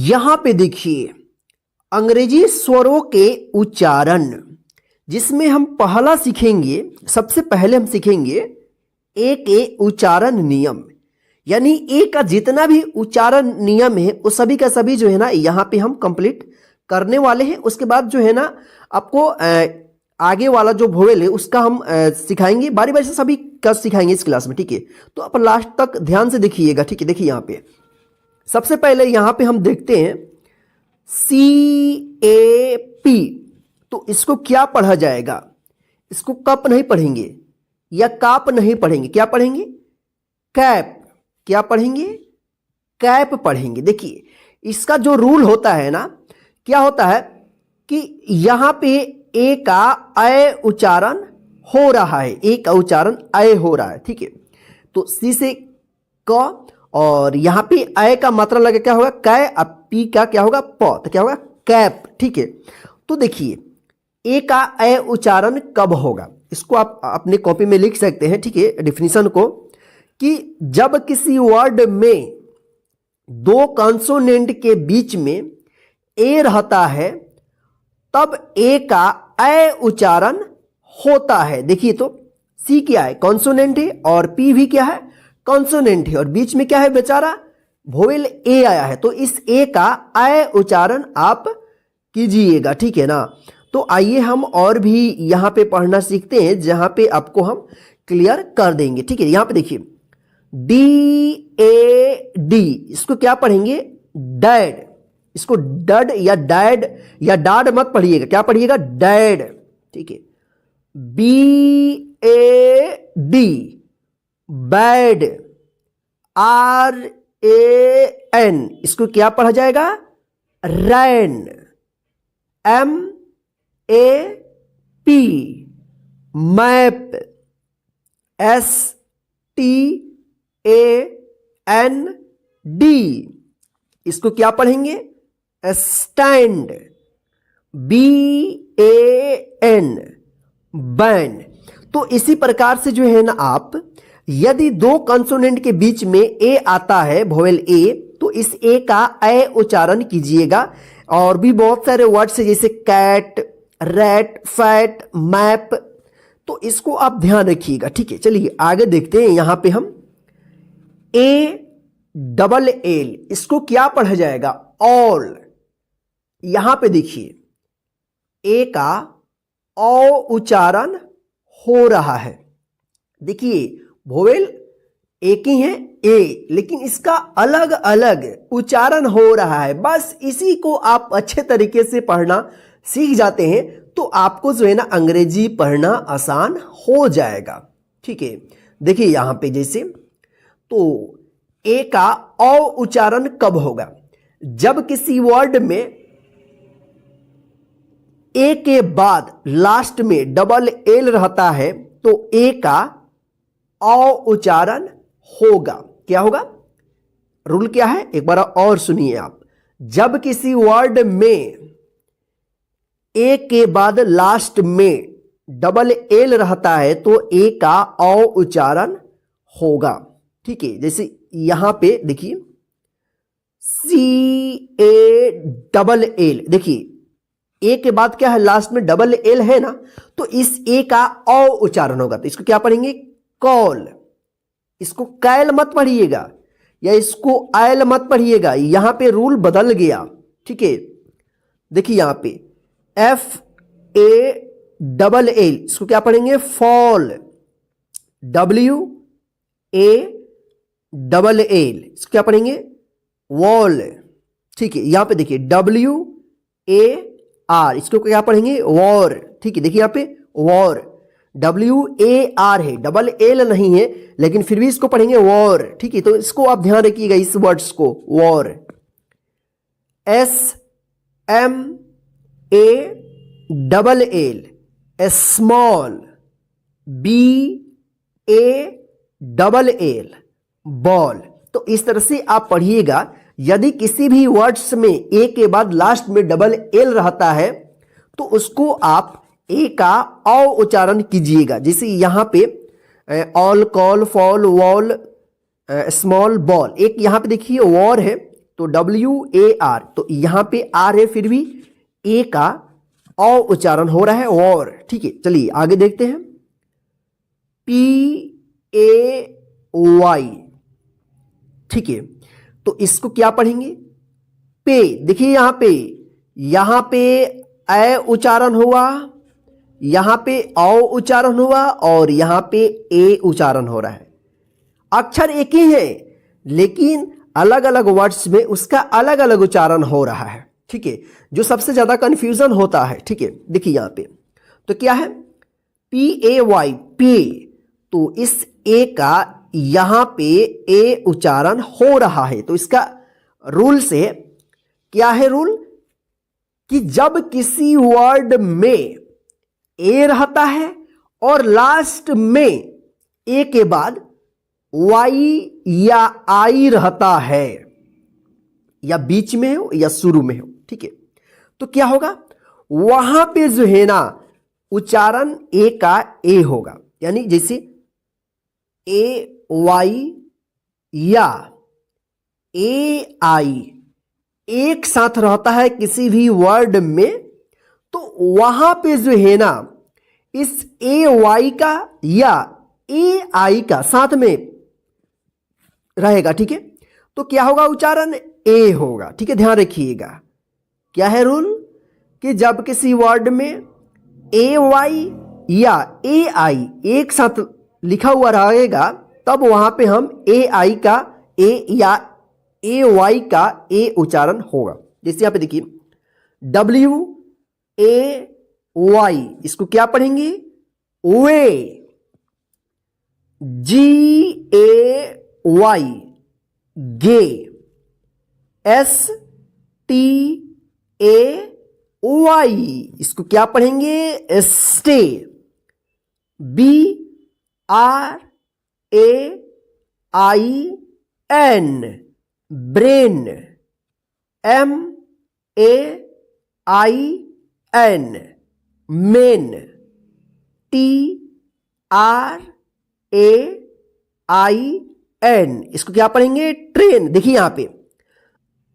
यहां पे देखिए अंग्रेजी स्वरों के उच्चारण, जिसमें हम पहला सीखेंगे, सबसे पहले हम सीखेंगे ए के उच्चारण नियम। यानी ए का जितना भी उच्चारण नियम है वो सभी का सभी जो है ना यहाँ पे हम कंप्लीट करने वाले हैं। उसके बाद जो है ना आपको आगे वाला जो वोवेल है उसका हम सिखाएंगे, बारी बारी से सभी का सिखाएंगे इस क्लास में, ठीक है। तो आप लास्ट तक ध्यान से देखिएगा, ठीक है। देखिए यहाँ पे सबसे पहले यहाँ पे हम देखते हैं CAP, तो इसको क्या पढ़ा जाएगा? इसको कप नहीं पढ़ेंगे या काप नहीं पढ़ेंगे, क्या पढ़ेंगे? कैप। क्या पढ़ेंगे? कैप पढ़ेंगे। देखिए इसका जो रूल होता है ना, क्या होता है कि यहां पे ए का अय उच्चारण हो रहा है, ए का उच्चारण अय हो रहा है, ठीक है। तो सी से क, और यहां पे अय का मात्रा लगे क्या होगा? कै, अब पी का क्या होगा? प, तो क्या होगा? कैप, ठीक है। तो देखिए ए का अय उच्चारण कब होगा, इसको आप अपने कॉपी में लिख सकते हैं, ठीक है, डेफिनेशन को, कि जब किसी वर्ड में दो कंसोनेंट के बीच में ए रहता है तब ए का अय उच्चारण होता है। देखिए तो सी क्या है? कॉन्सोनेंट है, और पी भी क्या है? कॉन्सोनेंट है, और बीच में क्या है बेचारा? वोवेल ए आया है। तो इस ए का अय उच्चारण आप कीजिएगा, ठीक है ना। तो आइए हम और भी यहां पे पढ़ना सीखते हैं जहां पे आपको हम क्लियर कर देंगे, ठीक है। यहां पे देखिए DAD, इसको क्या पढ़ेंगे? डैड। इसको डड या डैड या डाड मत पढ़िएगा, क्या पढ़िएगा? डैड, ठीक है। BAD bad. RAN, इसको क्या पढ़ा जाएगा? रैन। MAP map. STAND, इसको क्या पढ़ेंगे? स्टैंड। BAN ban. तो इसी प्रकार से जो है ना आप, यदि दो कंसोनेंट के बीच में ए आता है, वोवेल ए, तो इस ए का अय उच्चारण कीजिएगा। और भी बहुत सारे वर्ड्स है जैसे कैट, रैट, फैट, मैप, तो इसको आप ध्यान रखिएगा, ठीक है। चलिए आगे देखते हैं। यहां पे हम ALL, इसको क्या पढ़ा जाएगा? ऑल। यहां पे देखिए ए का औ उच्चारण हो रहा है। देखिए वोवेल एक ही है ए, लेकिन इसका अलग अलग उच्चारण हो रहा है। बस इसी को आप अच्छे तरीके से पढ़ना सीख जाते हैं तो आपको जो है ना अंग्रेजी पढ़ना आसान हो जाएगा, ठीक है। देखिए यहां पे जैसे, तो ए का औ उच्चारण कब होगा? जब किसी वर्ड में ए के बाद लास्ट में डबल एल रहता है तो ए का औ उच्चारण होगा। क्या होगा? रूल क्या है एक बार और सुनिए आप। जब किसी वर्ड में ए के बाद लास्ट में डबल एल रहता है तो ए का औ उच्चारण होगा, ठीक है। जैसे यहां पे देखिए CALL, देखिए ए के बाद क्या है? लास्ट में डबल एल है ना, तो इस ए का औ उच्चारण होगा। तो इसको क्या पढ़ेंगे? कॉल। इसको कैल मत पढ़िएगा या इसको आयल मत पढ़िएगा, यहां पे रूल बदल गया, ठीक है। देखिए यहां पे FALL, इसको क्या पढ़ेंगे? फॉल। WALL, इसको क्या पढ़ेंगे? वॉल, ठीक है। यहां पे देखिए WAR, इसको क्या पढ़ेंगे? वॉर, ठीक है। देखिए यहां पे वॉर, WAR है, डबल एल नहीं है, लेकिन फिर भी इसको पढ़ेंगे वॉर, ठीक है। तो इसको आप ध्यान रखिएगा, इस वर्ड्स को, war. SMALL, small. BALL, ball. तो इस तरह से आप पढ़िएगा। यदि किसी भी वर्ड्स में ए के बाद लास्ट में डबल एल रहता है तो उसको आप ए का औ उच्चारण कीजिएगा। जैसे यहां पे all, call, fall, wall, small, ball. एक यहां पे देखिए वॉर है, तो WAR, तो यहां पे आर है, फिर भी ए का औ उच्चारण हो रहा है और। ठीक है, चलिए आगे देखते हैं। PAY, ठीक है, तो इसको क्या पढ़ेंगे? पे। देखिए यहां पे ए उच्चारण हुआ, यहां पे औ उच्चारण हुआ और यहां पे ए उच्चारण हो रहा है। अक्षर एक ही है लेकिन अलग अलग वर्ड्स में उसका अलग अलग उच्चारण हो रहा है। ठीक है, जो सबसे ज्यादा कंफ्यूजन होता है। ठीक है, देखिए यहां पे तो क्या है? PAY, पे। तो इस ए का यहां पे ए उच्चारण हो रहा है, तो इसका रूल से क्या है? रूल कि जब किसी वर्ड में ए रहता है और लास्ट में ए के बाद वाई या आई रहता है, या बीच में हो या शुरू में हो, ठीक है, तो क्या होगा? वहां पे जो है ना उच्चारण ए का ए होगा। यानी जैसे AY या AI एक साथ रहता है किसी भी वर्ड में, तो वहां पे जो है ना इस AY का या AI का साथ में रहेगा। ठीक है, तो क्या होगा? उच्चारण ए होगा। ठीक है, ध्यान रखिएगा। क्या है रूल? कि जब किसी वर्ड में AY या AI एक साथ लिखा हुआ रहेगा, तब वहां पे हम AI का ए या AY का ए उच्चारण होगा। जैसे यहां पे देखिए WAY, इसको क्या पढ़ेंगे? वे। GAY, गे। STAY, इसको क्या पढ़ेंगे? Stay. BRAIN, brain. MAIN, main. TRAIN, इसको क्या पढ़ेंगे? ट्रेन। देखिए यहां पे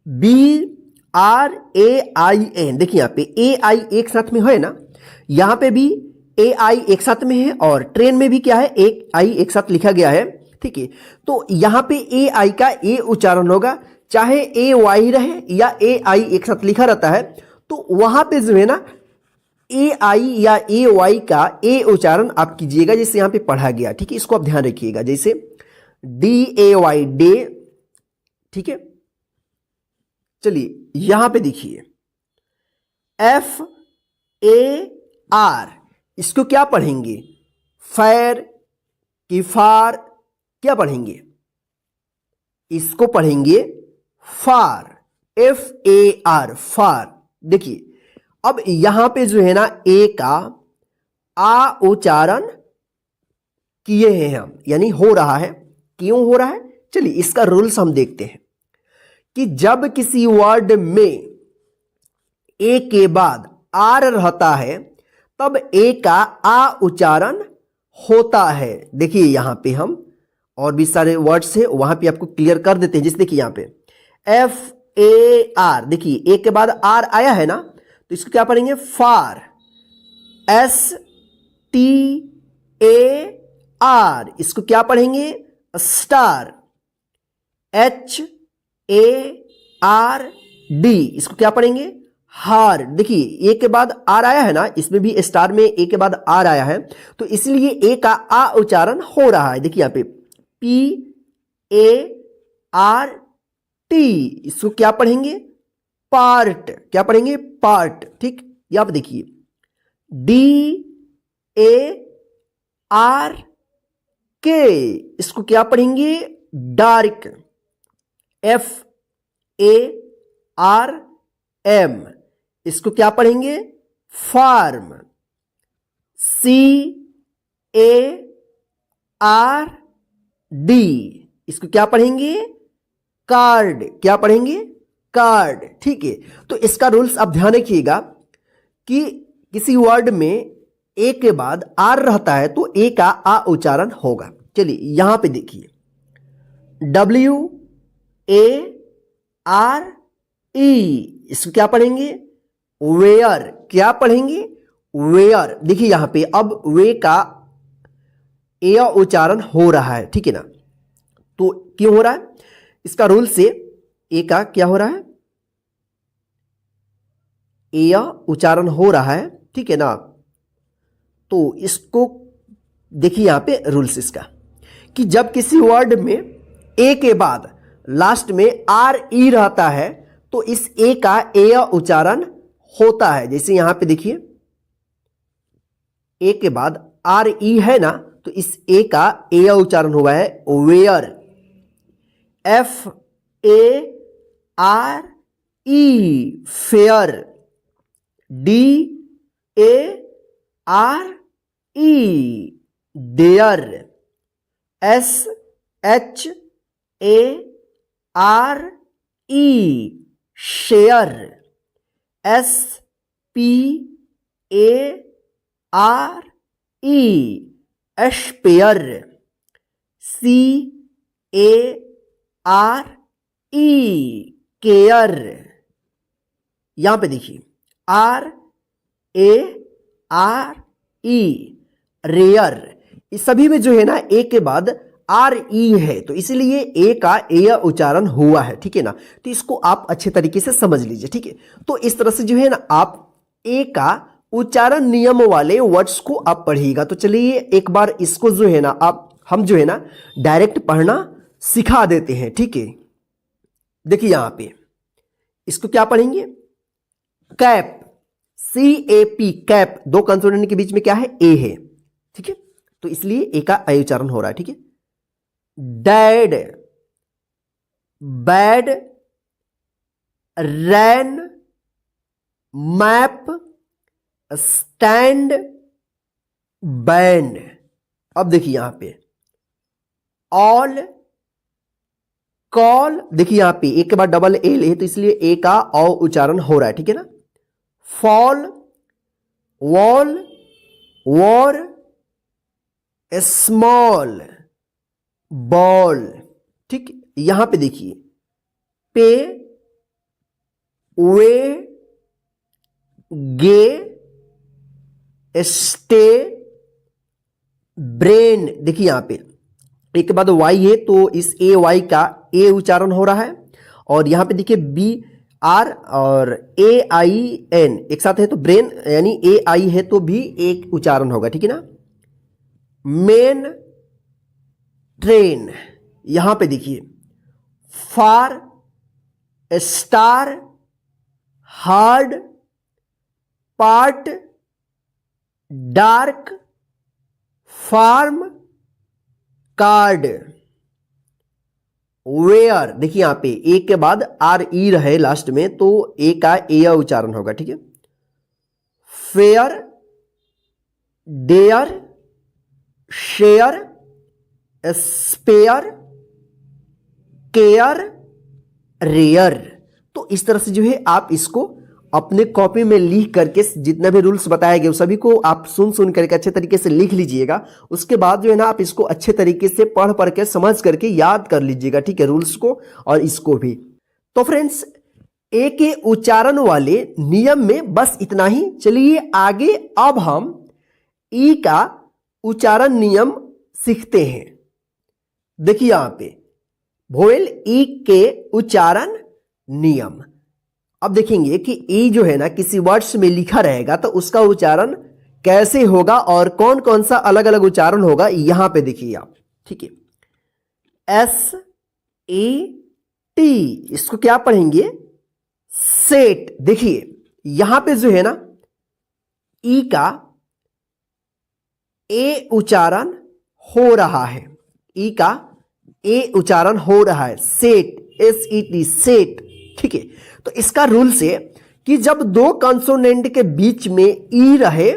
BRAIN, देखिए यहां पे AI एक साथ में है ना, यहां पे भी AI एक साथ में है और ट्रेन में भी क्या है? एक आई एक साथ लिखा गया है। ठीक है, तो यहां पे AI का ए उच्चारण होगा, चाहे AY रहे या AI एक साथ लिखा रहता है, तो वहां पे जो है ना AI या AY का ए उच्चारण आप कीजिएगा, जैसे यहां पे पढ़ा गया। ठीक है, इसको आप ध्यान रखिएगा। जैसे DAY, डे। ठीक है, चलिए यहां पे देखिए FAR, इसको क्या पढ़ेंगे? फैर कि फार? क्या पढ़ेंगे? इसको पढ़ेंगे फार। FAR, फार। देखिए अब यहां पे जो है ना ए का आ उच्चारण किए हैं हम, यानी हो रहा है। क्यों हो रहा है? चलिए इसका रूल्स हम देखते हैं कि जब किसी वर्ड में ए के बाद आर रहता है, तब ए का आ उच्चारण होता है। देखिए यहां पे हम और भी सारे वर्ड्स है, वहां पे आपको क्लियर कर देते हैं। जैसे देखिए यहां पे FAR, देखिए ए के बाद आर आया है ना, तो इसको क्या पढ़ेंगे? फार। STAR, इसको क्या पढ़ेंगे? स्टार। HARD, इसको क्या पढ़ेंगे? हार। देखिए ए के बाद आर आया है ना, इसमें भी स्टार में ए के बाद आर आया है, तो इसलिए ए का आ उच्चारण हो रहा है। देखिए यहां पे PART, इसको क्या पढ़ेंगे? पार्ट। क्या पढ़ेंगे? पार्ट। ठीक, यहां पे देखिए DARK, इसको क्या पढ़ेंगे? डार्क। FARM, इसको क्या पढ़ेंगे? फार्म। CARD, इसको क्या पढ़ेंगे? कार्ड। क्या पढ़ेंगे? कार्ड। ठीक है, तो इसका रूल्स आप ध्यान रखिएगा कि किसी वर्ड में ए के बाद आर रहता है तो ए का आ उच्चारण होगा। चलिए यहां पे देखिए WAIT, आर ई, इसको क्या पढ़ेंगे? वेयर। क्या पढ़ेंगे? वेयर। देखिए यहां पे अब वे का ए उच्चारण हो रहा है, ठीक है ना। तो क्यों हो रहा है? इसका रूल से ए का क्या हो रहा है? ए उच्चारण हो रहा है, ठीक है ना। तो इसको देखिए यहां पे रूल्स इसका कि जब किसी वर्ड में ए के बाद लास्ट में आर ई रहता है तो इस ए का ए उच्चारण होता है। जैसे यहां पे देखिए ए के बाद आर ई है ना, तो इस ए का ए उच्चारण हुआ है where. F A R E, fare. D A R E, dare. S H A R E, share. S P A R E, spare. C A R E, care. यहां पे देखिए R A R E, rare. इस सभी में जो है ना ए के बाद आर ई है, तो इसलिए ए का ए उच्चारण हुआ है, ठीक है ना। तो इसको आप अच्छे तरीके से समझ लीजिए, ठीक है। तो इस तरह से जो है ना आप ए का उच्चारण नियम वाले वर्ड्स को आप पढ़िएगा। तो चलिए एक बार इसको जो है ना आप हम जो है ना डायरेक्ट पढ़ना सिखा देते हैं, ठीक है। देखिए यहां पे इसको क्या पढ़ेंगे? Cap, C A P, cap. दो कंसोनेंट के बीच में क्या है? ए है, ठीक है। तो इसलिए ए का ए उच्चारण हो रहा है, ठीक है। डैड, बैड, रैन, मैप, स्टैंड, बैंड। अब देखिए यहां पे ऑल, कॉल। देखिए यहां पे ए के बाद डबल एल है, तो इसलिए ए का औ उच्चारण हो रहा है, ठीक है ना। Fall, wall, war, small, ball, ठीक। यहां पे देखिए पे, वे, गे, स्टे, ब्रेन। देखिए यहां पे एक के बाद वाई है, तो इस ए वाई का ए उच्चारण हो रहा है। और यहां पे देखिए बी आर और ए आई एन एक साथ है, तो ब्रेन यानी ए आई है तो भी एक उच्चारण होगा, ठीक है ना। Main, train. यहां पे देखिए far, star, hard, part, dark, farm, card, where. देखिए यहां पे ए के बाद आर ई रहे लास्ट में, तो ए का ए उच्चारण होगा, ठीक है। Fare, dare, share, spare, care, rare. तो इस तरह से जो है आप इसको अपने कॉपी में लिख करके जितने भी रूल्स बताए गए सभी को आप सुन करके अच्छे तरीके से लिख लीजिएगा। उसके बाद जो है ना आप इसको अच्छे तरीके से पढ़ के समझ करके याद कर लीजिएगा, ठीक है, रूल्स को और इसको भी। तो फ्रेंड्स ए के उच्चारण वाले नियम में बस इतना ही। चलिए आगे अब हम ई का उच्चारण नियम सीखते हैं। देखिए यहां पे वोवेल ई के उच्चारण नियम। अब देखेंगे कि ई जो है ना किसी वर्ड्स में लिखा रहेगा तो उसका उच्चारण कैसे होगा और कौन कौन सा अलग अलग उच्चारण होगा, यहां पे देखिए आप, ठीक है। एस ए टी, इसको क्या पढ़ेंगे? सेट। देखिए यहां पे जो है ना ई का ए उच्चारण हो रहा है, ई का ए उच्चारण हो रहा है, set, S E T, set, ठीक है। तो इसका रूल से कि जब दो कंसोनेंट के बीच में ई रहे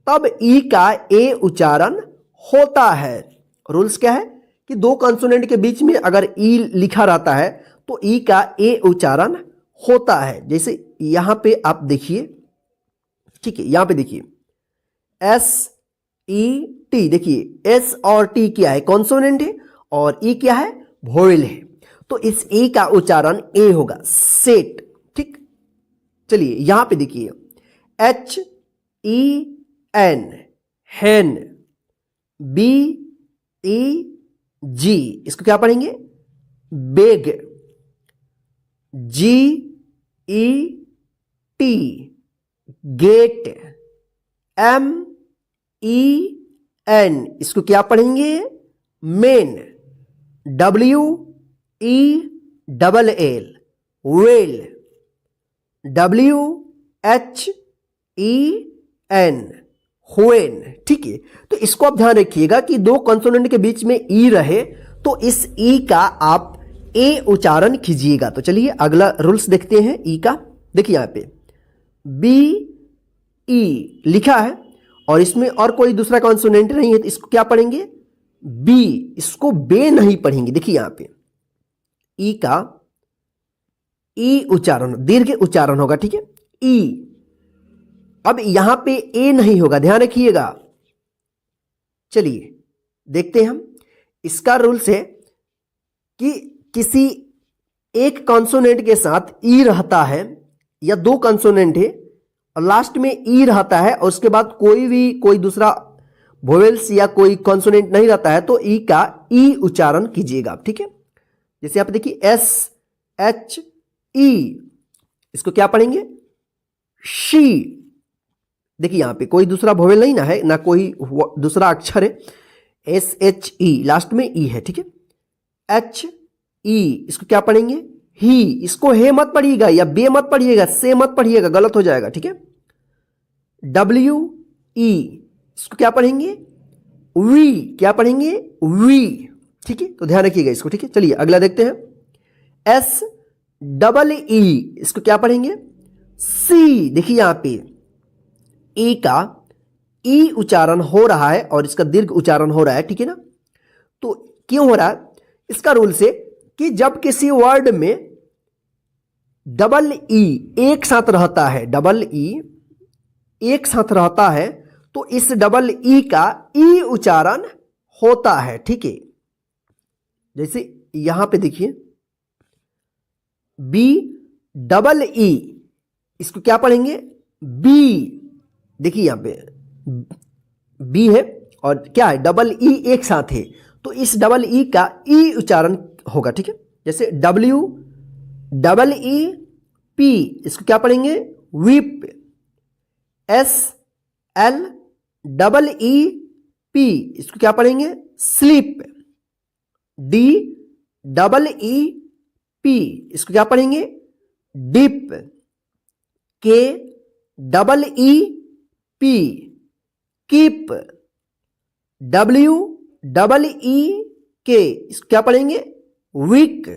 तब ई का ए उच्चारण होता है। रूल्स क्या है कि दो कंसोनेंट के बीच में अगर ई लिखा रहता है तो ई का ए उच्चारण होता है। जैसे यहां पे आप देखिए, ठीक है, यहां पे देखिए एस ई टी। देखिए एस और टी क्या है? कॉन्सोनेंट है और ई क्या है? वोवेल है। तो इस ए का उच्चारण ए होगा, सेट। ठीक, चलिए यहां पे देखिए HEN, हैन। BEG, इसको क्या पढ़ेंगे? बेग। GET, gate. MEN, इसको क्या पढ़ेंगे? Main. WELL, well. WHEN, when. ठीक है, तो इसको आप ध्यान रखिएगा कि दो कॉन्सोनेंट के बीच में ई रहे तो इस ई का आप ए उच्चारण कीजिएगा। तो चलिए अगला रूल्स देखते हैं ई का। देखिए यहां पे BE लिखा है और इसमें और कोई दूसरा कॉन्सोनेंट नहीं है, तो इसको क्या पढ़ेंगे? बी। इसको बे नहीं पढ़ेंगे। देखिए यहां पे ई का ई उच्चारण दीर्घ उच्चारण होगा। ठीक है, ई। अब यहां पे ए नहीं होगा, ध्यान रखिएगा। चलिए देखते हैं हम। इसका रूल्स है कि किसी एक कॉन्सोनेंट के साथ ई रहता है या दो कॉन्सोनेंट है और लास्ट में ई रहता है और उसके बाद कोई दूसरा वोवेल्स या कोई कॉन्सोनेंट नहीं रहता है तो ई का ई उच्चारण कीजिएगा। ठीक है, जैसे आप देखिए SHE, इसको क्या पढ़ेंगे? शी। देखिए यहां पे कोई दूसरा वोवेल नहीं ना है, ना कोई दूसरा अक्षर है। SHE, लास्ट में ई है। ठीक है, HE, इसको क्या पढ़ेंगे? ही। इसको हे मत पढ़िएगा या बे मत पढ़िएगा, से मत पढ़िएगा, गलत हो जाएगा। ठीक है, WE, इसको क्या पढ़ेंगे? वी। क्या पढ़ेंगे? वी। ठीक है, तो ध्यान रखिएगा इसको। ठीक है, चलिए अगला देखते हैं SEE, इसको क्या पढ़ेंगे? सी। देखिए यहां पे ई का ई उच्चारण हो रहा है और इसका दीर्घ उच्चारण हो रहा है। ठीक है ना, तो क्यों हो रहा है? इसका रूल से कि जब किसी वर्ड में डबल ई एक साथ रहता है, डबल ई एक साथ रहता है तो इस डबल ई का ई उच्चारण होता है। ठीक है, जैसे यहां पे देखिए BEE, इसको क्या पढ़ेंगे? बी। देखिए यहां पे बी है और क्या है? डबल ई एक साथ है तो इस डबल ई का ई उच्चारण होगा। ठीक है, जैसे WEEP, इसको क्या पढ़ेंगे? वीप। SLEEP, इसको क्या पढ़ेंगे? स्लीप। DEEP, इसको क्या पढ़ेंगे? डिप। KEEP, keep. WEEK, इसको क्या पढ़ेंगे? वीक।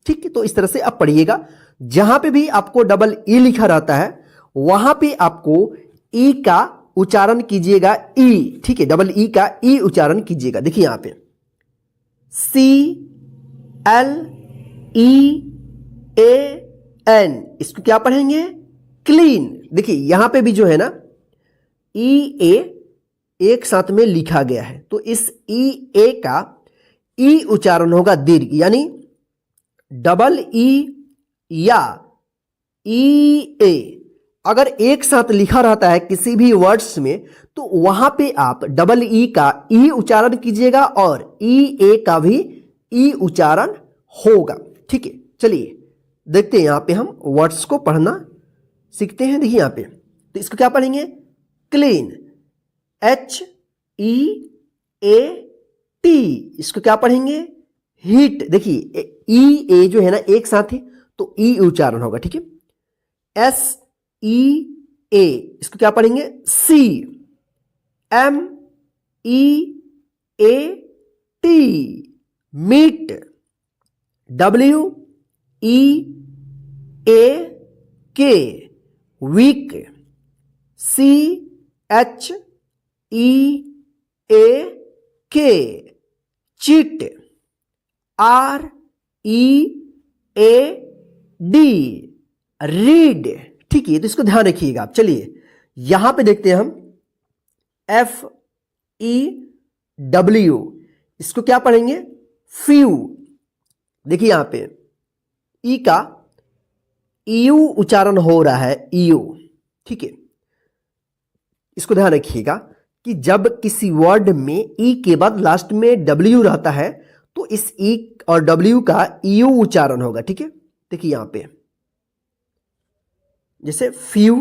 ठीक है, तो इस तरह से आप पढ़िएगा। जहां पे भी आपको डबल ई लिखा रहता है वहां पे आपको ई का उच्चारण कीजिएगा, ई। ठीक है, डबल ई का ई उच्चारण कीजिएगा। देखिए यहां पे CLEAN, इसको क्या पढ़ेंगे? क्लीन। देखिए यहां पे भी जो है ना EA एक साथ में लिखा गया है तो इस EA का ई उच्चारण होगा दीर्घ, यानी डबल ई या EA अगर एक साथ लिखा रहता है किसी भी वर्ड्स में तो वहां पे आप डबल ई का ई उच्चारण कीजिएगा और EA का भी ई उच्चारण होगा। ठीक है, चलिए देखते हैं यहां पे हम वर्ड्स को पढ़ना सीखते हैं। देखिए यहां पे तो इसको क्या पढ़ेंगे? क्लीन। HEAT, इसको क्या पढ़ेंगे? हीट। देखिए EA जो है ना एक साथ है तो ई उच्चारण होगा। ठीक है, SEA, इसको क्या पढ़ेंगे? Sea. MEAT, meat. WEAK, weak. CHEAK, cheat. READ, read. ठीक है, तो इसको ध्यान रखिएगा आप। चलिए यहां पे देखते हैं हम FEW, इसको क्या पढ़ेंगे? फ्यू। देखिए यहां पे ई का ईयू उच्चारण हो रहा है, ईयू। ठीक है, इसको ध्यान रखिएगा कि जब किसी वर्ड में ई के बाद लास्ट में डब्ल्यू रहता है तो इस ई और डब्ल्यू का ईयू उच्चारण होगा। ठीक है, देखिए यहां पे जैसे few,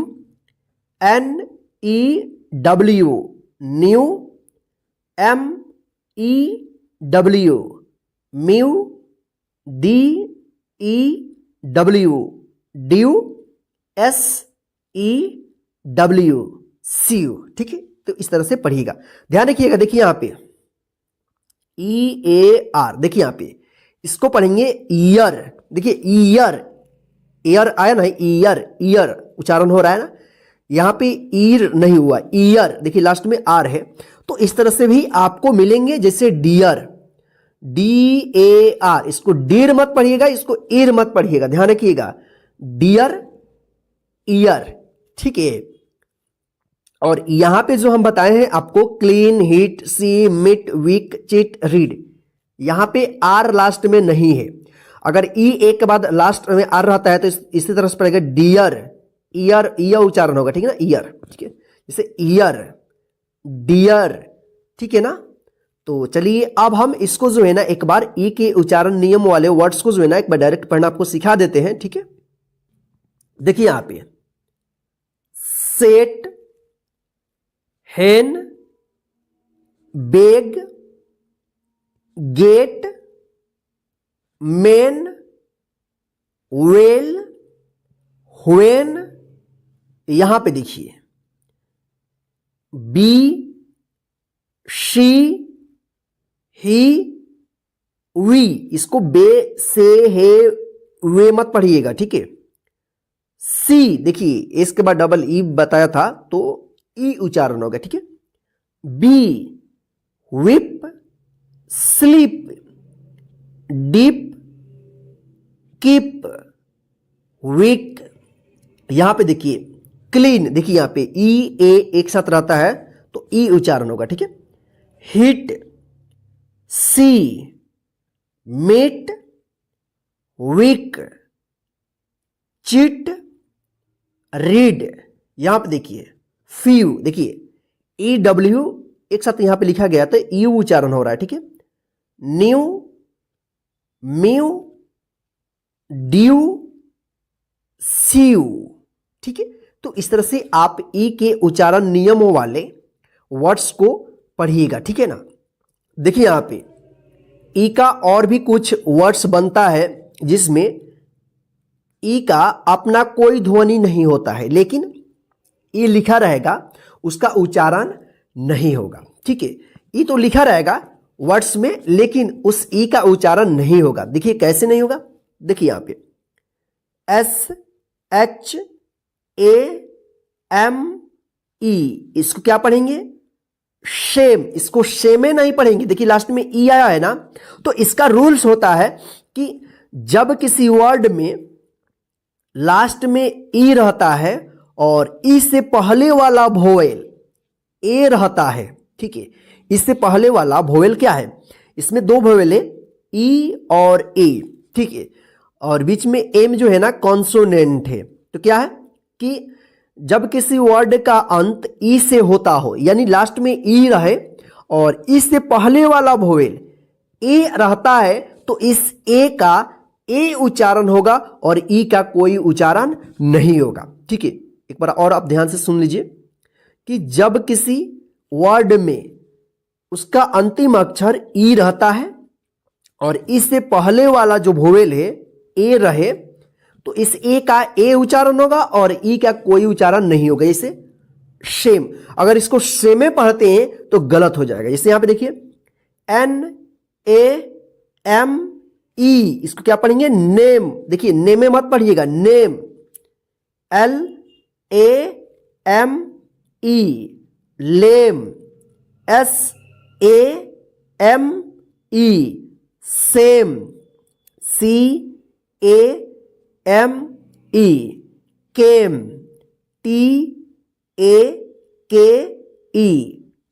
N E W, new, M E W, mew, D E W, dew, S E W, see you. ठीक है, तो इस तरह से पढ़िएगा, ध्यान रखिएगा। देखिए यहां पे ई ए आर, देखिए यहां पे इसको पढ़ेंगे ईयर। देखिए ईयर, ईयर आया ना, ईयर, ईयर उच्चारण हो रहा है ना, यहां पे ईर नहीं हुआ, ईयर। देखिए लास्ट में आर है, तो इस तरह से भी आपको मिलेंगे, जैसे डियर, डी ए आर, इसको डीर मत पढ़िएगा, इसको ईर मत पढ़िएगा, ध्यान रखिएगा, डियर, ईयर। ठीक है, और यहां पे जो हम बताए हैं आपको, क्लीन, हिट, सी, मिट, वीक, चिट, रीड, यहां पे आर लास्ट में नहीं है। अगर ई एक के बाद लास्ट में आर रहता है तो इसी तरह से पड़ेगा डियर, ईयर, ईयर उच्चारण होगा। ठीक है ना, ईयर। ठीक है, जैसे ईयर, डियर। ठीक है ना, तो चलिए अब हम इसको जो है ना एक बार ई के उच्चारण नियम वाले वर्ड्स को जो है ना एक बार डायरेक्ट पढ़ना आपको सिखा देते हैं। ठीक है, देखिए यहां पे set, hen, beg, get, men, well, when. यहां पे देखिए बी, शी, ही, वी, इसको बे, से, हे, वे मत पढ़िएगा। ठीक है, सी, देखिए इसके बाद डबल ई बताया था तो ई उच्चारण होगा। ठीक है, be, whip, sleep, deep, keep, week. यहां पे देखिए क्लीन, देखिए यहां पे ई ए एक साथ रहता है तो ई उच्चारण होगा। ठीक है, हिट, सी, मेट, वीक, चिट, रीड। यहां पे देखिए फ्यू, देखिए ई डब्ल्यू एक साथ यहां पे लिखा गया तो यू उच्चारण हो रहा है। ठीक है, न्यू, म्यू, ड्यू, सीयू। ठीक है, तो इस तरह से आप ई के उच्चारण नियमों वाले वर्ड्स को पढ़िएगा। ठीक है ना, देखिए यहां पे ई का और भी कुछ वर्ड्स बनता है जिसमें ई का अपना कोई ध्वनि नहीं होता है, लेकिन ई लिखा रहेगा, उसका उच्चारण नहीं होगा। ठीक है, ई तो लिखा रहेगा वर्ड्स में, लेकिन उस ई का उच्चारण नहीं होगा। देखिए कैसे नहीं होगा, देखिए यहां पे S H A M E, इसको क्या पढ़ेंगे, शेम, इसको शेमे नहीं पढ़ेंगे। देखिए लास्ट में ई आया है ना, तो इसका रूल्स होता है कि जब किसी वर्ड में लास्ट में ई रहता है और ई से पहले वाला वोवेल ए रहता है। ठीक है, इससे पहले वाला वोवेल क्या है, इसमें दो वोवेल है, ई और ए। ठीक है, और बीच में एम जो है ना कॉन्सोनेंट है। तो क्या है कि जब किसी वर्ड का अंत ई से होता हो, यानी लास्ट में ई रहे और ई से पहले वाला वोवेल ए रहता है, तो इस ए का ए उच्चारण होगा और ई का कोई उच्चारण नहीं होगा। ठीक है, एक बार और आप ध्यान से सुन लीजिए कि जब किसी वर्ड में उसका अंतिम अक्षर ई रहता है और इससे पहले वाला जो वोवेल है ए रहे, तो इस ए का ए उच्चारण होगा और ई का कोई उच्चारण नहीं होगा। जैसे शेम, अगर इसको शेमे पढ़ते हैं तो गलत हो जाएगा। जैसे यहां पे देखिए एन ए एम ई, इसको क्या पढ़ेंगे, नेम। देखिए नेमे मत पढ़िएगा, name, L A M E, lame, S A M E, same, C A M E, came, T A K E,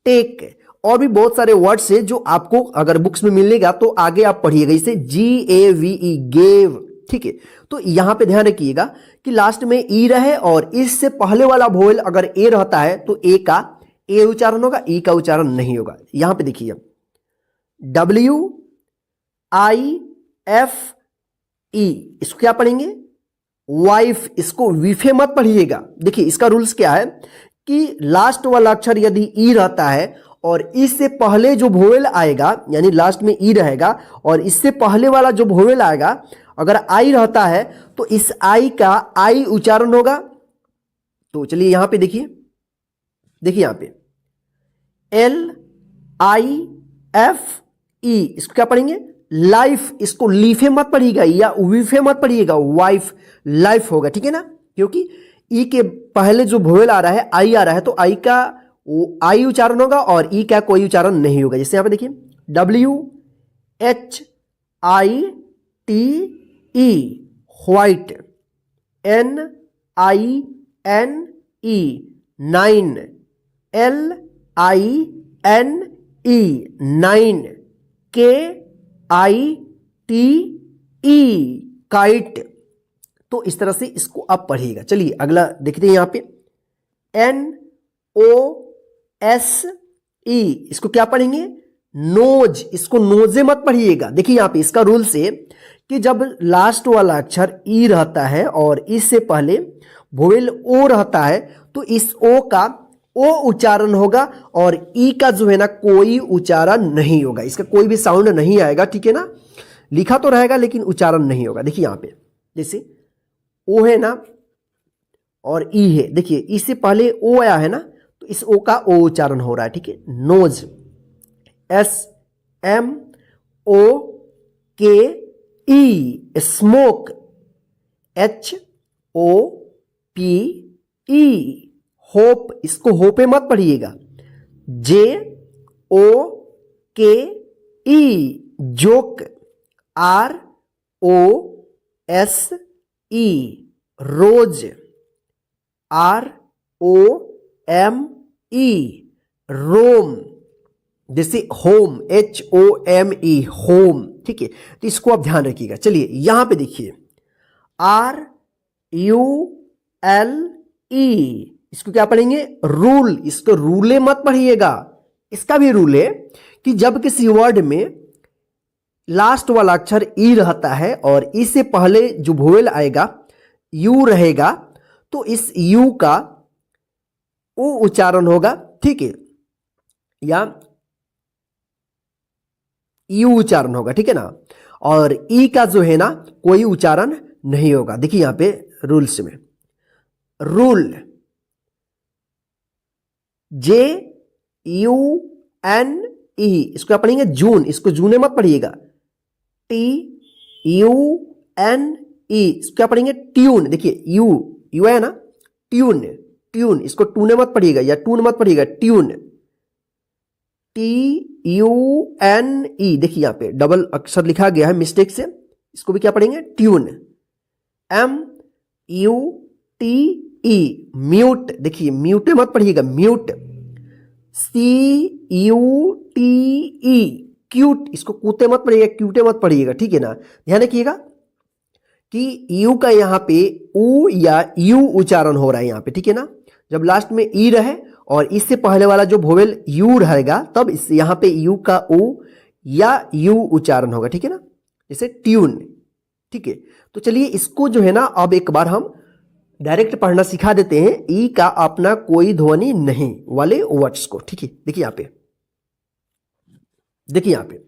take. और भी बहुत सारे वर्ड्स है जो आपको अगर बुक्स में मिलेगा तो आगे आप पढ़िएगा, इसे GAVE गेव, ठीक है। तो यहां पे ध्यान रखिएगा कि लास्ट में ई रहे और इससे पहले वाला वोवेल अगर ए रहता है तो ए का ए उच्चारण होगा, ई का उच्चारण नहीं होगा। यहां पे देखिए WIFE, इसको क्या पढ़ेंगे? वाइफ, इसको विफे मत पढ़िएगा। देखिए इसका रूल्स क्या है कि लास्ट वाला अक्षर यदि ई रहता है और इससे पहले जो वोवेल आएगा, यानी लास्ट में ई रहेगा और इससे पहले वाला जो वोवेल आएगा अगर आई रहता है तो इस आई का आई उच्चारण होगा। तो चलिए यहां पे देखिए यहां पे LIFE, इसको क्या पढ़ेंगे? लाइफ, इसको लीफे मत पढ़िएगा या विफे मत पढ़िएगा, वाइफ, लाइफ होगा, ठीक है ना। क्योंकि ई के पहले जो वोवेल आ रहा है, आई आ रहा है, तो आई का आई उच्चारण होगा और ई का कोई उच्चारण नहीं होगा। जैसे यहां पे देखिए WHITE, white, NINE, nine, LINE, nine, KITE, kite. तो इस तरह से इसको आप पढ़िएगा। चलिए अगला देखते हैं यहां पे NOSE, इसको क्या पढ़ेंगे? नोज, इसको नोजे मत पढ़िएगा। देखिए यहां पे इसका रूल से कि जब लास्ट वाला अक्षर ई रहता है और इससे पहले वोवेल ओ रहता है तो इस ओ का ओ उच्चारण होगा और ई का जो है ना कोई उच्चारण नहीं होगा, इसका कोई भी साउंड नहीं आएगा, ठीक है ना। लिखा तो रहेगा लेकिन उच्चारण नहीं होगा। देखिए यहां पे जैसे ओ है ना और ई है, देखिए इससे पहले ओ आया है ना तो इस ओ का ओ उच्चारण हो रहा है, ठीक है। Nose, SMOKE, smoke, HOPE, hope, इसको होपे मत पढ़िएगा। JOKE, joke, ROSE, rose, ROME, Rome. जैसे होम, HOME, होम, ठीक है। तो इसको आप ध्यान रखिएगा। चलिए यहां पे देखिए RULE, इसको क्या पढ़ेंगे? रूल, इसको रूले मत पढ़िएगा। इसका भी रूल है कि जब किसी वर्ड में लास्ट वाला अक्षर ई रहता है और इससे पहले जो वोवेल आएगा यू रहेगा तो इस यू का ओ उच्चारण होगा, ठीक है, या यू उच्चारण होगा, ठीक है ना। और ई का जो है ना कोई उच्चारण नहीं होगा। देखिए यहां पे रूल्स में रूल JUNE, इसको आप पढ़ेंगे जून, इसको जूने मत पढ़िएगा। TUNE, इसको क्या पढ़ेंगे? ट्यून। देखिए यू है ना, ट्यून, इसको टूने मत पढ़िएगा या टून मत पढ़िएगा, ट्यून। TUNE, देखिए यहां पे डबल अक्षर लिखा गया है मिस्टेक से, इसको भी क्या पढ़ेंगे? ट्यून। MUTE, म्यूट, देखिए म्यूटे मत पढ़िएगा, म्यूट। CUTE, क्यूट, इसको कूते मत पढ़िएगा, क्यूटे मत पढ़िएगा, ठीक है ना। ध्यान रखिएगा कि यू का यहाँ पे ऊ या यू उच्चारण हो रहा है यहाँ पे, ठीक है ना। जब लास्ट में ई रहे और इससे पहले वाला जो वोवेल यू रहेगा तब इस यहाँ पे यू का ऊ या यू उच्चारण होगा, ठीक है ना। जैसे ट्यून, ठीक है। तो चलिए इसको जो है ना अब एक बार हम डायरेक्ट पढ़ना सिखा देते हैं, ई का अपना कोई ध्वनि नहीं वाले वर्ड्स को, ठीक है। देखिए यहां पे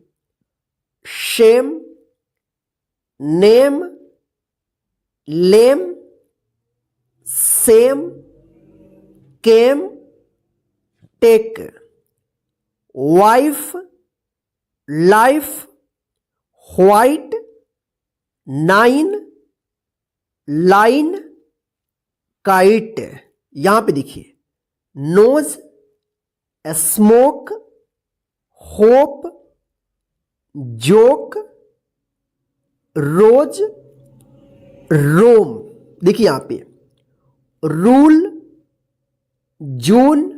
shame, name, lame, same, came, take, wife, life, white, nine, line, kite. यहां पे देखिए nose, smoke, hope, joke, rose, Rome. देखिए यहां पे रूल, जून,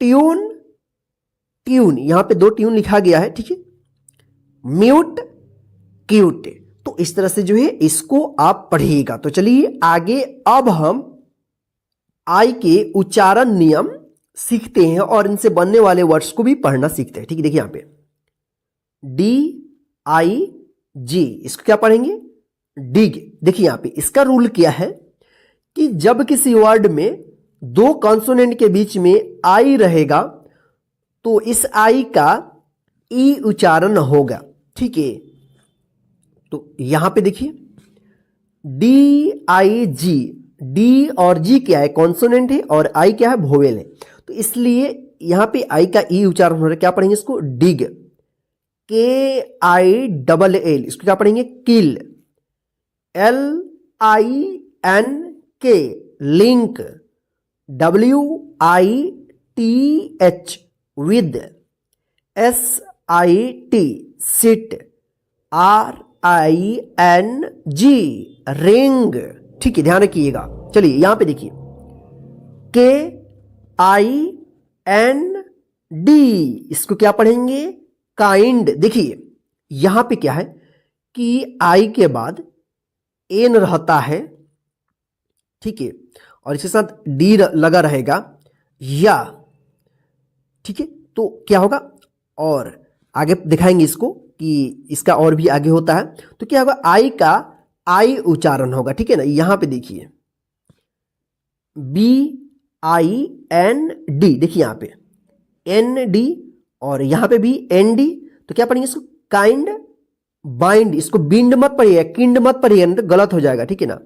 ट्यून, ट्यून, यहां पे 2 ट्यून लिखा गया है, ठीक है। Mute, cute. तो इस तरह से जो है इसको आप पढ़िएगा। तो चलिए आगे अब हम आई के उच्चारण नियम सीखते हैं और इनसे बनने वाले वर्ड्स को भी पढ़ना सीखते हैं, ठीक है। देखिए यहां पे DIG, इसको क्या पढ़ेंगे? डिग। देखिए यहां पे इसका रूल क्या है कि जब किसी वर्ड में 2 कॉन्सोनेंट के बीच में आई रहेगा तो इस आई का ई उच्चारण होगा, ठीक है। तो यहां पे देखिए DIG, डी और जी क्या है? कॉन्सोनेंट है और आई क्या है? वोवेल है। तो इसलिए यहां पे आई का ई उच्चारण हो रहा है, क्या पढ़ेंगे इसको? डिग। KILL, इसको क्या पढ़ेंगे? Kill. LINK, link. WITH, with. SIT, sit. RING, ring, ठीक है, ध्यान रखिएगा। चलिए यहां पे देखिए KIND, इसको क्या पढ़ेंगे? काइंड। देखिए यहां पे क्या है कि आई के बाद एन रहता है, ठीक है, और इसके साथ डी लगा रहेगा या, ठीक है। तो क्या होगा? और आगे दिखाएंगे इसको कि इसका और भी आगे होता है। तो क्या होगा? आई का आई उच्चारण होगा, ठीक है ना। यहां पे देखिए BIND, देखिए यहां पे ND और यहां पे भी ND। तो क्या पढ़ेंगे इसको? Kind, bind. इसको बिंड मत पढ़िएगा, किंड मत पढ़िएगा, नहीं तो गलत हो जाएगा, ठीक है ना।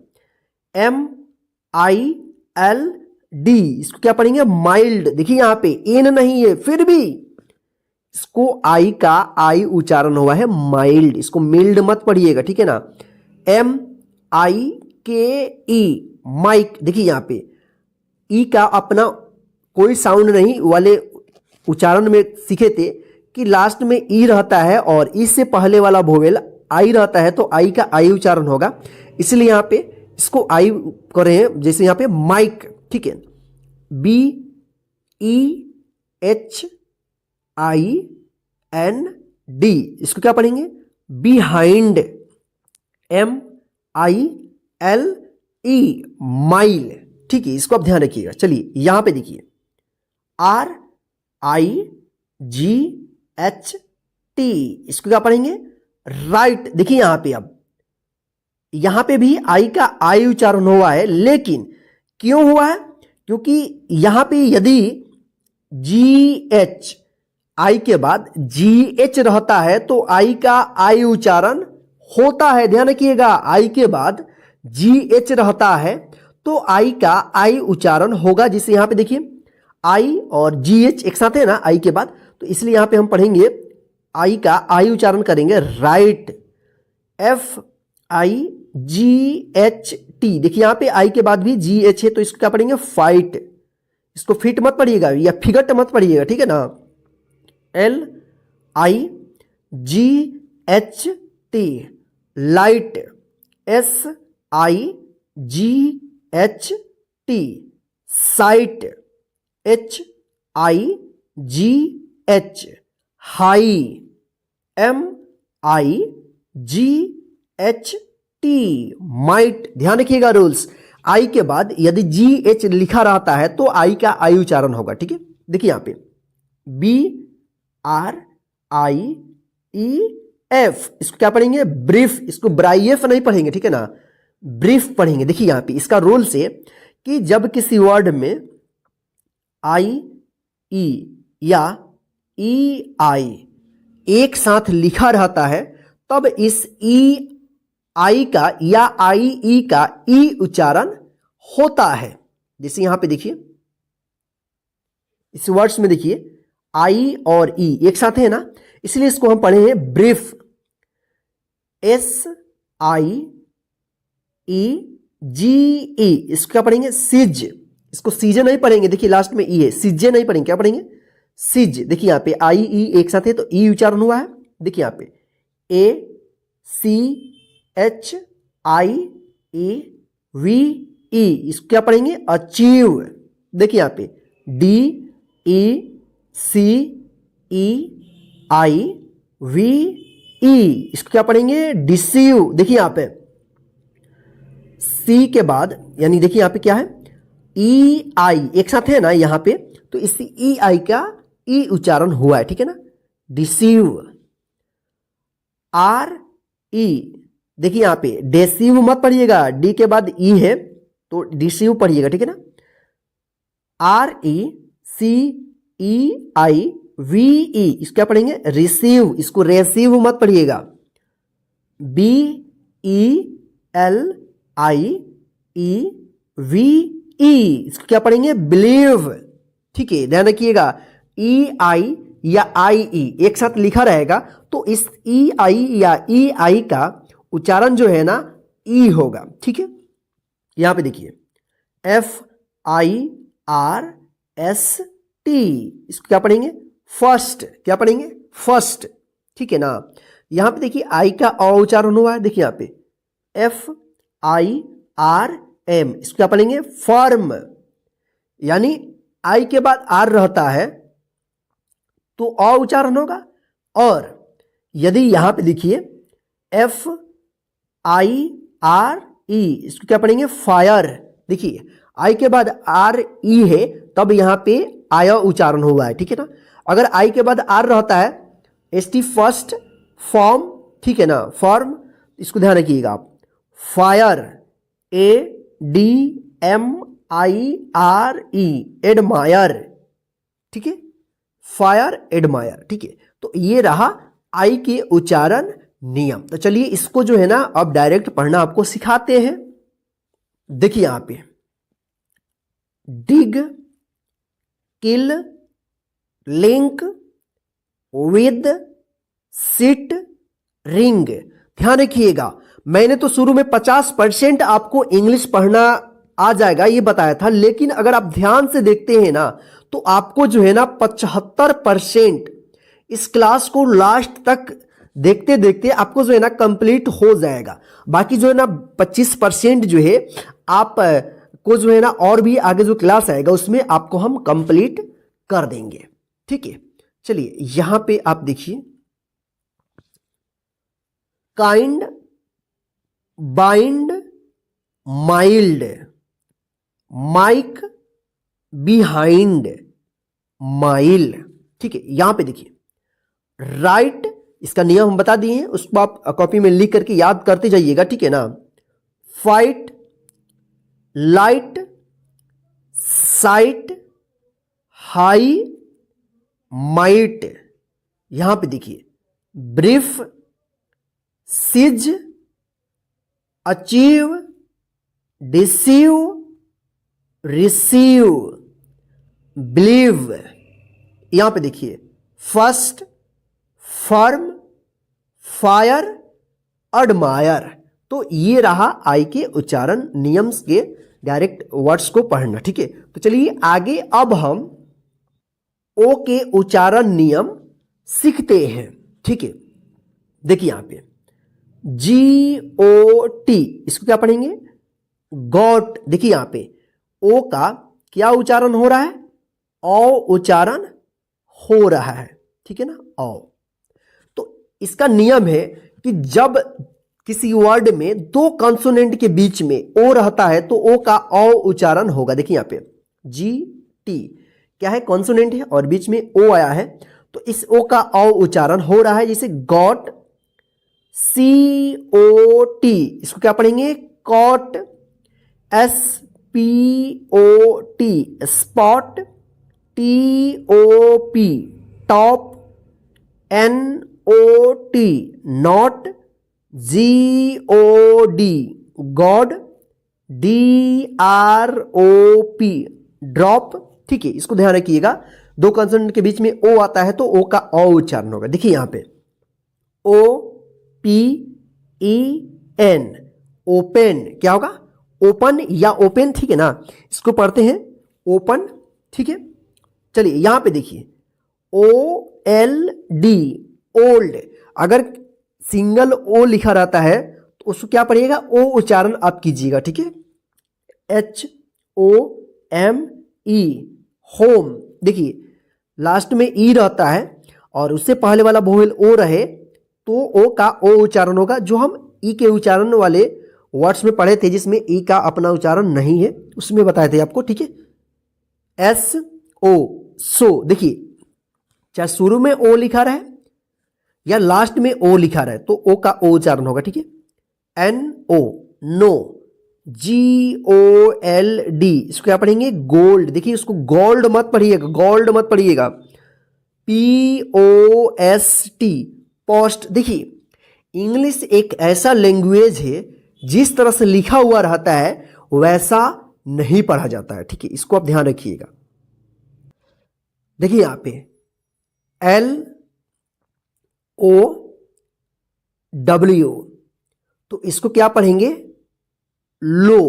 MILD, इसको क्या पढ़ेंगे? माइल्ड। देखिए यहां पे एन नहीं है, फिर भी इसको आई का आई उच्चारण हुआ है माइल्ड, इसको मिल्ड मत पढ़िएगा, ठीक है ना। MIKE, mike. देखिए यहां पे ई का अपना कोई साउंड नहीं वाले उच्चारण में सीखे थे कि लास्ट में ई रहता है और इससे पहले वाला वोवेल आई रहता है, तो आई का आई उच्चारण होगा। इसलिए यहां पे इसको आई कर रहे हैं, जैसे यहां पे माइक, ठीक है। BEHIND, इसको क्या पढ़ेंगे? बिहाइंड। MILE, माइल, ठीक है। इसको आप ध्यान रखिएगा। चलिए यहां पे देखिए RIGHT, इसको क्या पढ़ेंगे? राइट। देखिए यहां पे अब यहां पे भी आई का आई उच्चारण हुआ है, लेकिन क्यों हुआ है? क्योंकि यहां पे यदि GH, आई के बाद GH रहता है तो आई का आई उच्चारण होता है। ध्यान रखिएगा, आई के बाद GH रहता है तो आई का आई उच्चारण होगा। जिसे यहां पे देखिए आई और GH एक साथ है ना आई के बाद, तो इसलिए यहां पे हम पढ़ेंगे आई का आई उच्चारण करेंगे राइट। FIGHT, देखिए यहां पे आई के बाद भी GH है तो इसको क्या पढ़ेंगे? फाइट। इसको फिट मत पढ़िएगा या फिगट मत पढ़िएगा, ठीक है ना। LIGHT, light. SIGHT, site. HIGH, high. MIGHT, might. ध्यान रखिएगा रूल्स, आई के बाद यदि GH लिखा रहता है तो आई का आई उच्चारण होगा, ठीक है। देखिए यहां पे BRIEF, इसको क्या पढ़ेंगे? ब्रीफ। इसको ब्राइएफ नहीं पढ़ेंगे, ठीक है ना, ब्रीफ पढ़ेंगे। देखिए यहां पे इसका रूल से कि जब किसी वर्ड में IE या EI एक साथ लिखा रहता है तब इस EI का या IE का ई उच्चारण होता है। जैसे यहां पे देखिए इस वर्ड्स में देखिए आई और ई एक साथ है ना, इसलिए इसको हम पढ़े हैं ब्रीफ। SIEGE, इसको क्या पढ़ेंगे? सिज। इसको सीजे नहीं पढ़ेंगे, देखिए लास्ट में ई है, सीजे नहीं पढ़ेंगे, क्या पढ़ेंगे? सिज। देखिए यहां पे आई ई एक साथ है तो ई उच्चारण हुआ है। देखिए यहां पे ACHIEVE, इसको क्या पढ़ेंगे? अचीव। देखिए यहां पे DECIVE, आई वी ई, इसको क्या पढ़ेंगे? डिसीव। देखिए यहाँ पे सी के बाद, यानी देखिए यहाँ पे क्या है? ई आई एक साथ है ना यहाँ पे, तो इस ई आई का ई उच्चारण हुआ है, ठीक है ना? डिसीव। आर ई, देखिए यहाँ पे डेसीव मत पढ़िएगा, डी के बाद ई है तो डिसीव पढ़िएगा, ठीक है ना? R E C E I we E, इसको क्या पढ़ेंगे? रिसीव। इसको रेसीव मत पढ़िएगा। B E L I E V E, इसको क्या पढ़ेंगे? बिलीव। ठीक है, ध्यान रखिएगा, ई आई या आई ई एक साथ लिखा रहेगा तो इस ई आई या ई आई का उच्चारण जो है ना ई होगा, ठीक है? यहां पे देखिए F I R S T, इसको क्या पढ़ेंगे? फर्स्ट। क्या पढ़ेंगे? फर्स्ट, ठीक है ना? यहां पे देखिए आई का अ उच्चारण हुआ है, देखिए यहां पे एफ आई आर एम, इसको क्या पढ़ेंगे? फर्म। यानी आई के बाद आर रहता है तो अ उच्चारण होगा। और यदि यहां पे देखिए एफ आई आर ई, इसको क्या पढ़ेंगे? फायर। देखिए आई के बाद आर ई है तब यहां पे आया उच्चारण हुआ है, ठीक है ना? अगर आई के बाद आर रहता है एस टी फर्स्ट फॉर्म, ठीक है ना? फॉर्म, इसको ध्यान रखिएगा आप। Fire, A D M I R E, admire, ठीक है? फायर, एडमायर, ठीक है? तो ये रहा आई के उच्चारण नियम। तो चलिए इसको जो है ना अब डायरेक्ट पढ़ना आपको सिखाते हैं। देखिए यहां पे डिग, किल, लिंक, विद, सिट, रिंग। ध्यान रखिएगा, मैंने तो शुरू में 50% आपको इंग्लिश पढ़ना आ जाएगा ये बताया था, लेकिन अगर आप ध्यान से देखते हैं ना तो आपको जो है ना 75% इस क्लास को लास्ट तक देखते देखते आपको जो है ना कंप्लीट हो जाएगा। बाकी जो है ना 25% जो है आप को जो है ना और भी आगे जो क्लास आएगा उसमें आपको हम कंप्लीट कर देंगे, ठीक है? चलिए यहां पे आप देखिए kind, bind, mild, mike, behind, mile, ठीक है? यहां पे देखिए राइट, इसका नियम हम बता दिए हैं, उसको आप कॉपी में लिख करके याद करते जाइएगा, ठीक है ना? Fight, light, site, high, might. यहां पे देखिए ब्रीफ, सिज, अचीव, डिसीव, रिसीव, बिलीव। यहां पे देखिए फर्स्ट, फर्म, फायर, एडमायर। तो ये रहा आई के उच्चारण नियम के डायरेक्ट वर्ड्स को पढ़ना, ठीक है? तो चलिए आगे अब हम ओ के उच्चारण नियम सीखते हैं, ठीक है? देखिए यहां पे जी ओ टी, इसको क्या पढ़ेंगे? गॉट। देखिए यहां पे ओ का क्या उच्चारण हो रहा है? औ उच्चारण हो रहा है, ठीक है ना? औ। तो इसका नियम है कि जब किसी वर्ड में दो कॉन्सोनेंट के बीच में ओ रहता है तो ओ का औ उच्चारण होगा। देखिए यहां पे जी टी क्या है? कॉन्सोनेंट है और बीच में ओ आया है तो इस ओ का औ उच्चारण हो रहा है। जैसे गॉट, सी ओ टी, इसको क्या पढ़ेंगे? Cot. S P O T, spot. T O P, top. N O T, not. G O D, god. D R O P, drop, ठीक है? इसको ध्यान रखिएगा, दो कंसोनेंट के बीच में ओ आता है तो ओ का औ उच्चारण होगा। देखिए यहां पे O P E N, open, क्या होगा? ओपन या ओपन, ठीक है ना? इसको पढ़ते हैं ओपन, ठीक है? चलिए यहां पे देखिए ओ एल डी, ओल्ड। अगर सिंगल ओ लिखा रहता है तो उसको क्या पढ़िएगा? ओ उच्चारण आप कीजिएगा, ठीक है? H O M E, home. देखिए लास्ट में ई रहता है और उससे पहले वाला वोवेल ओ रहे तो ओ का ओ उच्चारण होगा, जो हम ई के उच्चारण वाले वर्ड्स में पढ़े थे जिसमें ई का अपना उच्चारण नहीं है, उसमें बताए थे आपको, ठीक है। एस ओ, सो, देखिए चाहे शुरू में ओ लिखा रहे या लास्ट में ओ लिखा रहे तो ओ का ओ उच्चारण होगा, ठीक है। एन ओ, नो, जी ओ एल डी, इसको क्या पढ़ेंगे, गोल्ड। देखिए इसको गोल्ड मत पढ़िएगा, गोल्ड मत पढ़िएगा। P O S T, post. देखिए इंग्लिश एक ऐसा लैंग्वेज है जिस तरह से लिखा हुआ रहता है वैसा नहीं पढ़ा जाता है, ठीक है, इसको आप ध्यान रखिएगा। देखिए यहां पे एल ओ डब्ल्यू, तो इसको क्या पढ़ेंगे, लो।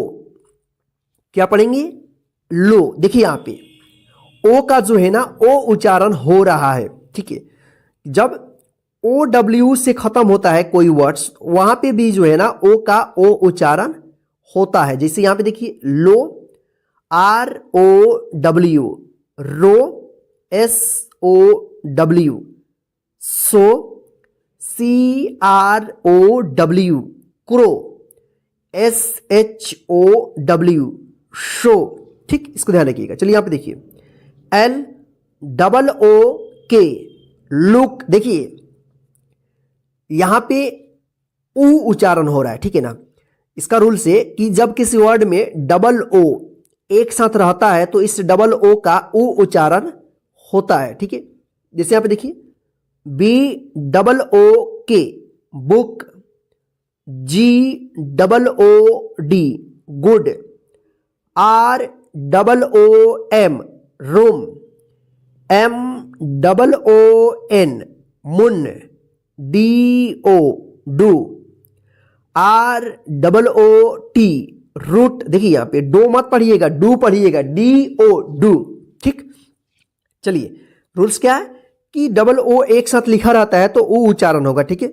क्या पढ़ेंगे, लो। देखिए यहां पे ओ का जो है ना ओ उच्चारण हो रहा है, ठीक है। जब ओ डब्ल्यू से खत्म होता है कोई वर्ड्स, वहां पे भी जो है ना ओ का ओ उच्चारण होता है। जैसे यहां पे देखिए low, R O W, row, S O W, sow, C R O W, crow, S H O W, show, ठीक, इसको ध्यान रखिएगा। चलिए यहां पे देखिए एल डबल ओ के, लुक। देखिए यहां पे ऊ उच्चारण हो रहा है, ठीक है ना। इसका रूल्स है कि जब किसी वर्ड में डबल ओ एक साथ रहता है तो इस डबल ओ का ऊ उच्चारण होता है, ठीक है। जैसे यहां पे देखिए B double O K, book, G double O D, good, R double O M, room, M double O N, moon, D O, do, R double O T, root. देखिए यहां पे डो मत पढ़िएगा, डू पढ़िएगा, डी ओ, डू, ठीक। चलिए rules क्या है कि डबल ओ एक साथ लिखा रहता है तो ओ उच्चारण होगा, ठीक है।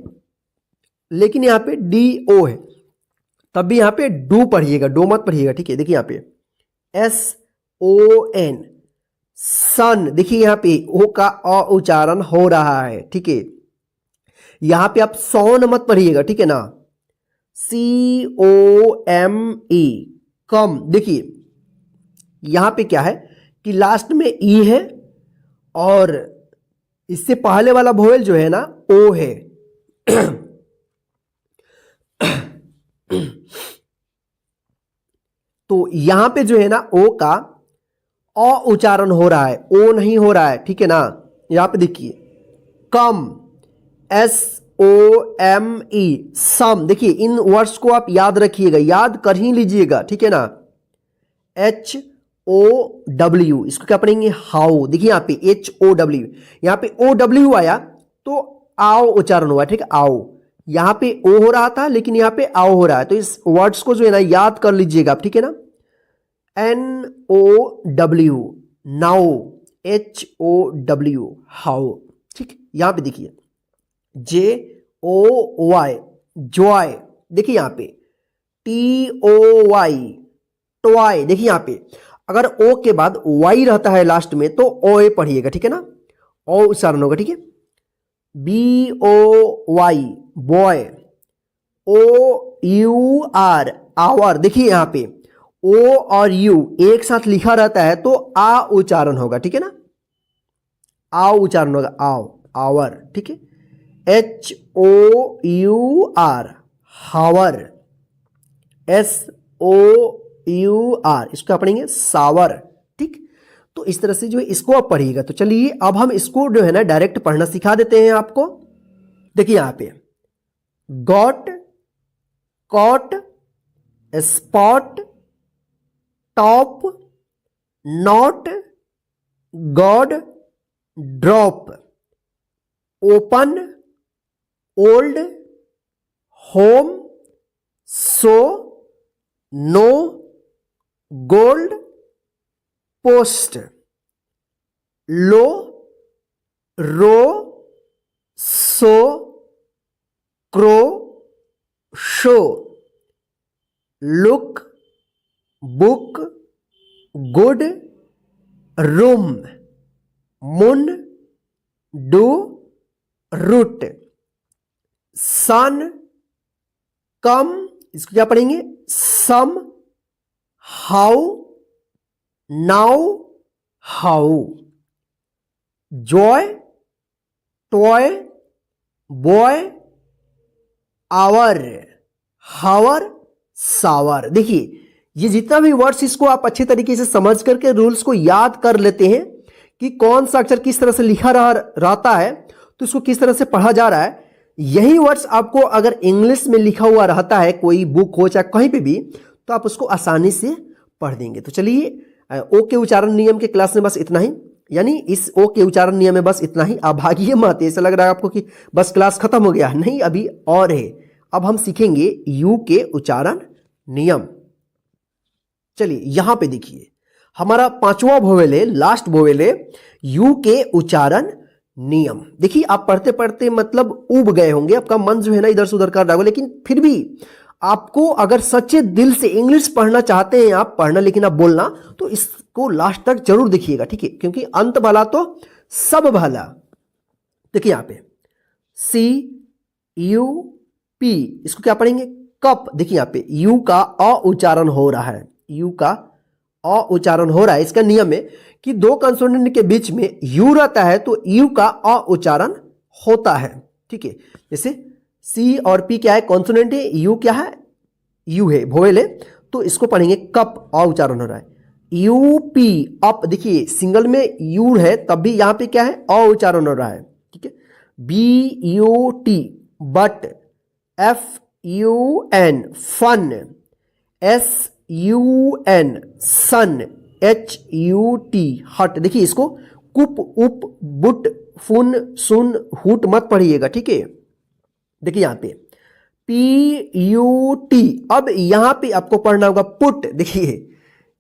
लेकिन यहां पे डी ओ है तब भी यहां पे डू पढ़िएगा, डो मत पढ़िएगा, ठीक है। देखिए यहां पे एस ओ एन, सन। देखिए यहां पे ओ का अ उच्चारण हो रहा है, ठीक है। यहां पे आप सौन मत पढ़िएगा, ठीक है ना। सी ओ एम ई, कम। देखिए यहां पे क्या है कि लास्ट में ई है और इससे पहले वाला वोवेल जो है ना ओ है। तो यहां पे जो है ना ओ का अ उच्चारण हो रहा है, ओ नहीं हो रहा है, ठीक है ना। यहां पे देखिए कम, एस ओ एम ई, सम। देखिए इन वर्ड्स को आप याद रखिएगा, याद कर ही लीजिएगा, ठीक है ना। एच ओ डब्ल्यू, इसको क्या पढ़ेंगे, हाउ। देखिए यहां पे एच ओ डब्ल्यू, यहां पे ओ डब्ल्यू आया तो आओ उच्चारण हुआ, ठीक है, आओ। यहां पे ओ हो रहा था लेकिन यहां पे आओ हो रहा है, तो इस वर्ड्स को जो है ना याद कर लीजिएगा आप, ठीक है ना। N O W, now, H O W, how, ठीक। यहां पे देखिए जे ओ वाई, जॉय। देखिए यहां पे टी ओ वाई, टॉय। देखिए यहां पे अगर ओ के बाद वाई रहता है लास्ट में तो ओ ए पढ़िएगा, ठीक है ना, ओ उच्चारण होगा, ठीक है। B O Y, boy, O U R, our. देखिए यहां पे ओ और यू एक साथ लिखा रहता है तो आ उच्चारण होगा, ठीक है ना, आओ उच्चारण होगा, आओ, आवर, ठीक है। H O U R, hour, S O U R, इसको आप पढ़ेंगे सावर, ठीक। तो इस तरह से जो है इसको आप पढ़िएगा। तो चलिए अब हम इसको जो है ना डायरेक्ट पढ़ना सिखा देते हैं आपको। देखिए यहां पे got, cot, spot, top, not, god, drop, open, old, home, so, no, gold, post, low, row, sow, crow, show, look, book, good, room, moon, do, root, sun, come, इसको क्या पढ़ेंगे, sum, how, now, how, joy, toy, boy, our, hour, sour. देखिए ये जितना भी words, इसको आप अच्छे तरीके से समझ करके रूल्स को याद कर लेते हैं कि कौन सा अक्षर किस तरह से लिखा रहता है, तो इसको किस तरह से पढ़ा जा रहा है। यही वर्ड्स आपको अगर इंग्लिश में लिखा हुआ रहता है, कोई बुक हो चाहे कहीं पे भी, तो आप उसको आसानी से पढ़ देंगे। तो चलिए ओ के उच्चारण नियम के क्लास में बस इतना ही, यानी इस ओ के उच्चारण नियम में बस इतना ही। आप भागिए मत, ऐसा लग रहा है आपको कि बस क्लास खत्म हो गया, नहीं, अभी और है। अब हम सीखेंगे यू के उच्चारण नियम। चलिए यहां पे देखिए, हमारा 5वां वोवेल है, लास्ट वोवेल है, यू के उच्चारण नियम। देखिए आप पढ़ते पढ़ते मतलब उब गए होंगे, आपका मन जो है ना इधर से उधर कर रहा होगा, लेकिन फिर भी आपको अगर सच्चे दिल से इंग्लिश पढ़ना चाहते हैं आप, पढ़ना लिखना बोलना, तो इसको लास्ट तक जरूर देखिएगा, ठीक है, क्योंकि अंत भला तो सब भला। देखिए यहां पे CUP, इसको क्या पढ़ेंगे, कप। देखिए यहां पे यू का अ उच्चारण हो रहा है, यू का अ उच्चारण हो रहा है। इसका नियम है कि दो कंसोनेंट के बीच में यू रहता है तो यू का अ उच्चारण होता है, ठीक है। जैसे सी और पी क्या है, कॉन्सोनेंट है, यू क्या है, यू है, वोवेल है, तो इसको पढ़ेंगे कप, अ उच्चारण हो रहा है। यूपी, अप, देखिए सिंगल में यू है तब भी यहां पे क्या है, अ उच्चारण हो रहा है, ठीक है। BUT, but, FUN, fun, SUN, sun, HUT, hut. देखिए इसको कुप, उप, बुट, फुन, सुन, हुट मत पढ़िएगा, ठीक है। देखिए यहां पे PUT, अब यहां पे आपको पढ़ना होगा पुट। देखिए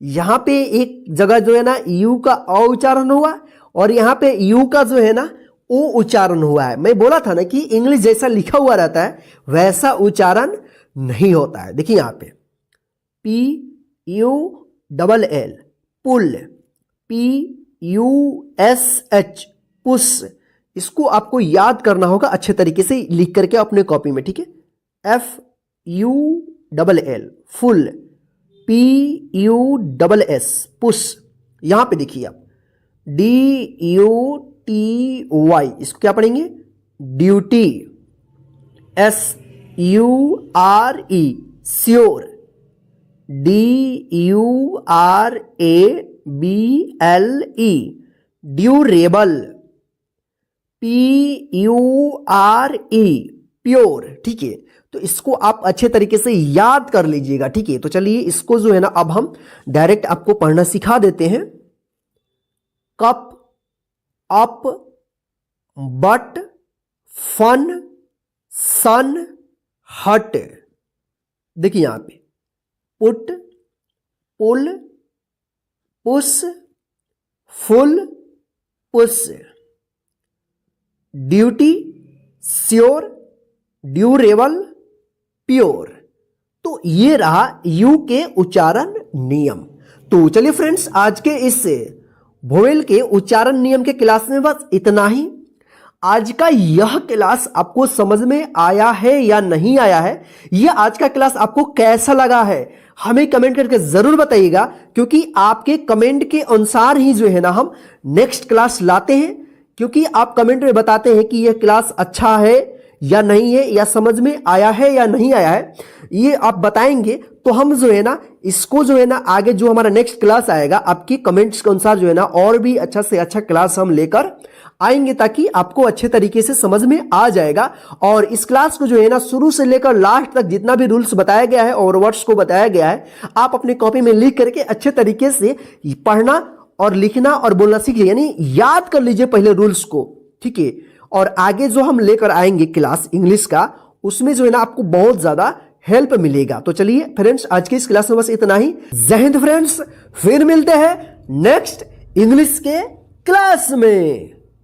यहां पे एक जगह जो है ना यू का अ उच्चारण हुआ और यहां पे यू का जो है ना ओ उच्चारण हुआ है। मैं बोला था ना कि इंग्लिश जैसा लिखा हुआ रहता है वैसा उच्चारण नहीं होता है। देखिए यहां पे PULL, पुल, PUSH, पुश। इसको आपको याद करना होगा अच्छे तरीके से लिख करके अपने कॉपी में, ठीक है। FULL, full, PUSS, push. यहां पे देखिए आप DUTY, इसको क्या पढ़ेंगे, duty, SURE, sure, DURABLE, durable, PURE, pure, ठीक है। तो इसको आप अच्छे तरीके से याद कर लीजिएगा, ठीक है। तो चलिए इसको जो है ना अब हम डायरेक्ट आपको पढ़ना सिखा देते हैं। Cup, up, but, fun, sun, hut. देखिए यहां पे put, pull, push, full, push, duty, sure, durable, pure. तो ये रहा यू के उच्चारण नियम। तो चलिए फ्रेंड्स, आज के इस वोवेल के उच्चारण नियम के क्लास में बस इतना ही। आज का यह क्लास आपको समझ में आया है या नहीं आया है, यह आज का क्लास आपको कैसा लगा है हमें कमेंट करके जरूर बताइएगा, क्योंकि आपके कमेंट के अनुसार ही जो है ना हम नेक्स्ट क्लास लाते हैं। क्योंकि आप कमेंट में बताते हैं कि यह क्लास अच्छा है या नहीं है, या समझ में आया है या नहीं आया है, ये आप बताएंगे तो हम जो है ना इसको जो है ना आगे जो हमारा नेक्स्ट क्लास आएगा आपके कमेंट्स के अनुसार जो है ना और भी अच्छा से अच्छा क्लास हम लेकर आएंगे, ताकि आपको अच्छे तरीके से समझ में आ जाएगा। और इस क्लास को जो है ना शुरू से लेकर लास्ट तक जितना भी रूल्स बताया गया है और वर्ड्स को बताया गया है, आप अपने कॉपी में लिख करके अच्छे तरीके से पढ़ना और लिखना और बोलना सीखिए, यानी याद कर लीजिए पहले रूल्स को, ठीक है। और आगे जो हम लेकर आएंगे क्लास इंग्लिश का, उसमें जो है ना आपको बहुत ज्यादा हेल्प मिलेगा। तो चलिए फ्रेंड्स, आज की इस क्लास में बस इतना ही। जय हिंद फ्रेंड्स, फिर मिलते हैं नेक्स्ट इंग्लिश के क्लास में।